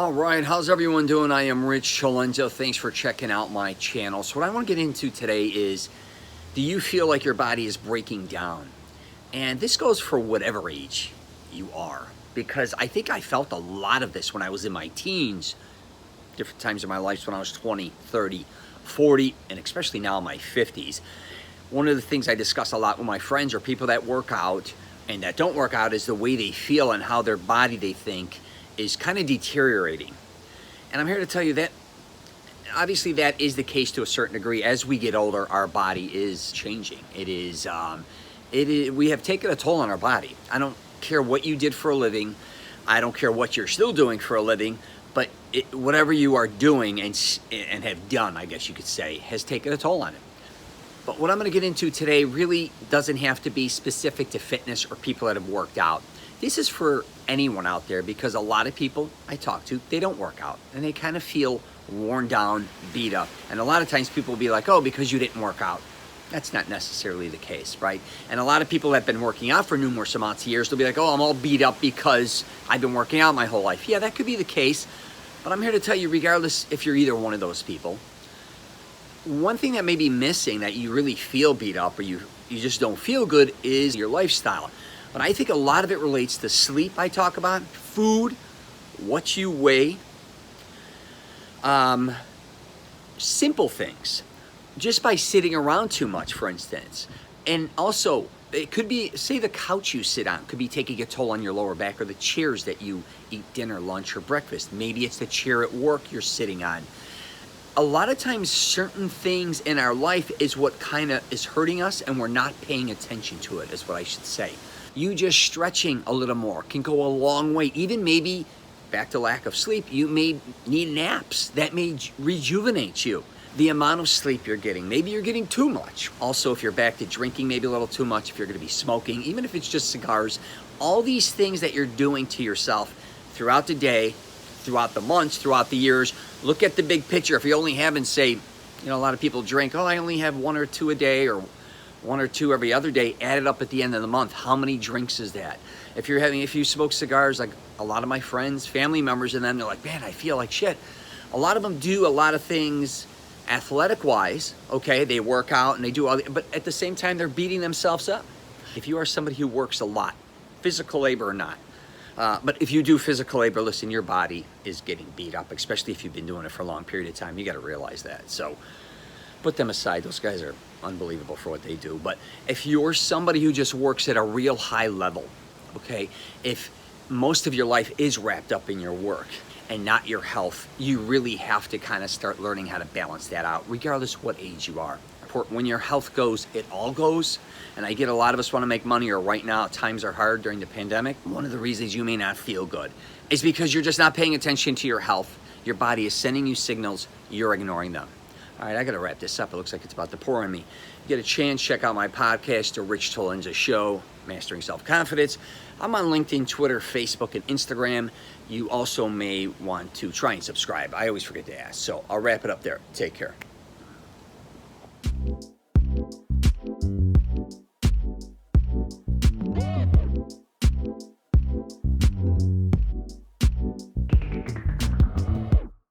All right, how's everyone doing? I am Rich Celenza. Thanks for checking out my channel. So what I want to get into today is, do you feel like your body is breaking down? And this goes for whatever age you are, because I think I felt a lot of this when I was in my teens, different times in my life when I was 20, 30, 40, and especially now in my 50s. One of the things I discuss a lot with my friends or people that work out and that don't work out is the way they feel and how their body, they think, is kind of deteriorating. And I'm here to tell you that obviously that is the case to a certain degree. As we get older, our body is changing. We have taken a toll on our body. I don't care what you did for a living. I don't care what you're still doing for a living, but whatever you are doing and have done, I guess you could say, has taken a toll on it. But what I'm going to get into today really doesn't have to be specific to fitness or people that have worked out. This is for anyone out there, because a lot of people I talk to, they don't work out and they kind of feel worn down, beat up. And a lot of times people will be like, oh, because you didn't work out. That's not necessarily the case, right? And a lot of people that have been working out for numerous amounts of years, they'll be like, oh, I'm all beat up because I've been working out my whole life. Yeah, that could be the case. But I'm here to tell you, regardless if you're either one of those people, one thing that may be missing that you really feel beat up or you just don't feel good is your lifestyle. But I think a lot of it relates to sleep, I talk about, food, what you weigh, simple things, just by sitting around too much, for instance. And also, it could be, say the couch you sit on could be taking a toll on your lower back, or the chairs that you eat dinner, lunch, or breakfast. Maybe it's the chair at work you're sitting on. A lot of times, certain things in our life is what kind of is hurting us, and we're not paying attention to it, is what I should say. You just stretching a little more can go a long way. Even maybe, back to lack of sleep, you may need naps. That may rejuvenate you. The amount of sleep you're getting, maybe you're getting too much. Also, if you're back to drinking, maybe a little too much, if you're gonna be smoking, even if it's just cigars, all these things that you're doing to yourself throughout the day, throughout the months, throughout the years, look at the big picture. If you're only having, say, a lot of people drink, oh, I only have one or two a day, or one or two every other day, add it up at the end of the month. How many drinks is that? If you smoke cigars, like a lot of my friends, family members, and then they're like, man, I feel like shit. A lot of them do a lot of things athletic-wise, okay? They work out and they do all but at the same time, they're beating themselves up. If you are somebody who works a lot, physical labor or not, but if you do physical labor, listen, your body is getting beat up, especially if you've been doing it for a long period of time. You got to realize that. So put them aside. Those guys are unbelievable for what they do. But if you're somebody who just works at a real high level, okay, if most of your life is wrapped up in your work and not your health, you really have to kind of start learning how to balance that out, regardless what age you are. When your health goes, it all goes. And I get a lot of us want to make money, or right now times are hard during the pandemic. One of the reasons you may not feel good is because you're just not paying attention to your health. Your body is sending you signals, you're ignoring them. All right, I got to wrap this up. It looks like it's about to pour on me. You get a chance, check out my podcast, The Rich Celenza Show, Mastering Self-Confidence. I'm on LinkedIn, Twitter, Facebook, and Instagram. You also may want to try and subscribe. I always forget to ask. So I'll wrap it up there. Take care.